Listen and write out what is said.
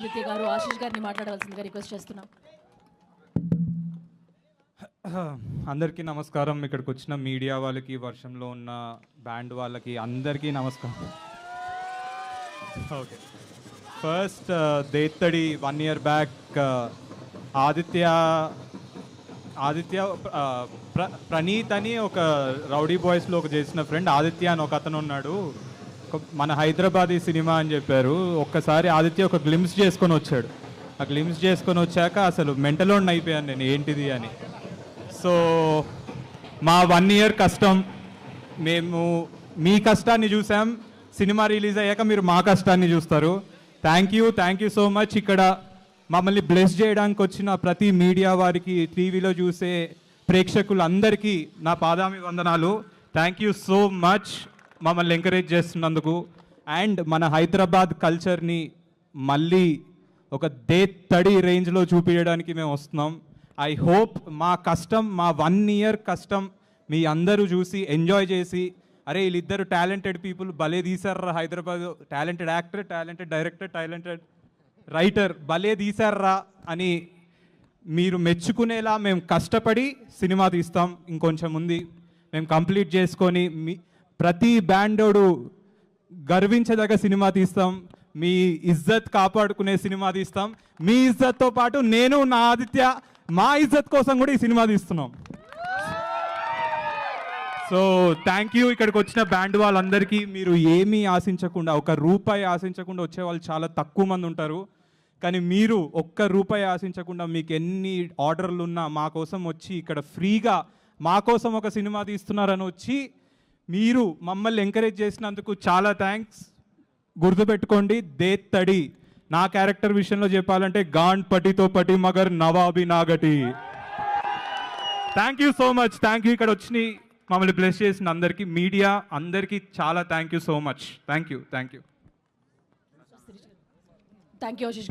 విద్య గారు ఆశీష్ గారిని మాట్లాడవలసిందిగా రిక్వెస్ట్ చేస్తున్నాం. అందరికీ నమస్కారం. ఇక్కడికి వచ్చిన మీడియా వాళ్ళకి, వర్షంలో ఉన్న బ్యాండ్ వాళ్ళకి అందరికీ నమస్కారం. Okay, first Dethadi 1 year back Aditya Praneeth అని ఒక రౌడీ బాయ్స్లో ఒక చేసిన ఫ్రెండ్ ఆదిత్య అని ఒక అతను ఉన్నాడు. మన హైదరాబాదీ సినిమా అని చెప్పారు. ఒక్కసారి ఆదిత్య ఒక గ్లిమ్స్ చేసుకొని వచ్చాడు. ఆ గ్లిమ్స్ చేసుకొని వచ్చాక అసలు మెంటలోన్ అయిపోయాను నేను, ఏంటిది అని. సో మా 1 year కష్టం, మేము మీ కష్టాన్ని చూసాం. సినిమా రిలీజ్ అయ్యాక మీరు మా కష్టాన్ని చూస్తారు. Thank you so much. ఇక్కడ మమ్మల్ని బ్లెస్ చేయడానికి వచ్చిన ప్రతి మీడియా వారికి, టీవీలో చూసే ప్రేక్షకులందరికీ నా పాదామి వందనాలు. థ్యాంక్ యూ సో మచ్ మమ్మల్ని ఎంకరేజ్ చేస్తున్నందుకు. అండ్ మన హైదరాబాద్ కల్చర్ని మళ్ళీ ఒక దేత్తడి రేంజ్లో చూపించడానికి మేము వస్తున్నాం. ఐ హోప్ మా కష్టం, మా 1 year కష్టం మీ అందరూ చూసి ఎంజాయ్ చేసి, అరే వీళ్ళిద్దరు టాలెంటెడ్ పీపుల్ భలే తీశారా Hyderabad, talented actor, talented director, talented writer భలే తీశారా అని మీరు మెచ్చుకునేలా మేము కష్టపడి సినిమా తీస్తాం. ఇంకొంచెం ఉంది, మేము కంప్లీట్ చేసుకొని ప్రతి బ్యాండోడు గర్వించదగ్గ సినిమా తీస్తాం. మీ ఇజ్జత్ కాపాడుకునే సినిమా తీస్తాం. మీ ఇజ్జత్తో పాటు నేను, నా ఆదిత్య, మా ఇజ్జత్ కోసం కూడా ఈ సినిమా తీస్తున్నాం. So thank you. ఇక్కడికి వచ్చిన బ్యాండ్ వాళ్ళందరికీ మీరు ఏమీ ఆశించకుండా, ₹1 ఆశించకుండా వచ్చే వాళ్ళు చాలా తక్కువ మంది ఉంటారు. కానీ మీరు ₹1 ఆశించకుండా, మీకు ఎన్ని ఆర్డర్లు ఉన్నా మా కోసం వచ్చి ఇక్కడ ఫ్రీగా మా కోసం ఒక సినిమా తీస్తున్నారని వచ్చి మీరు మమ్మల్ని ఎంకరేజ్ చేసినందుకు చాలా థ్యాంక్స్. గుర్తుపెట్టుకోండి, దేత్తడి నా క్యారెక్టర్ విషయంలో చెప్పాలంటే గాండ్ పటితో పటి మగర్ నవాబి నాగటి. Thank you so much. Thank you. ఇక్కడ వచ్చి మమ్మల్ని బ్లెస్ చేసిన అందరికీ, మీడియా అందరికీ చాలా thank you so much. Thank you. Thank you Ashish గారు.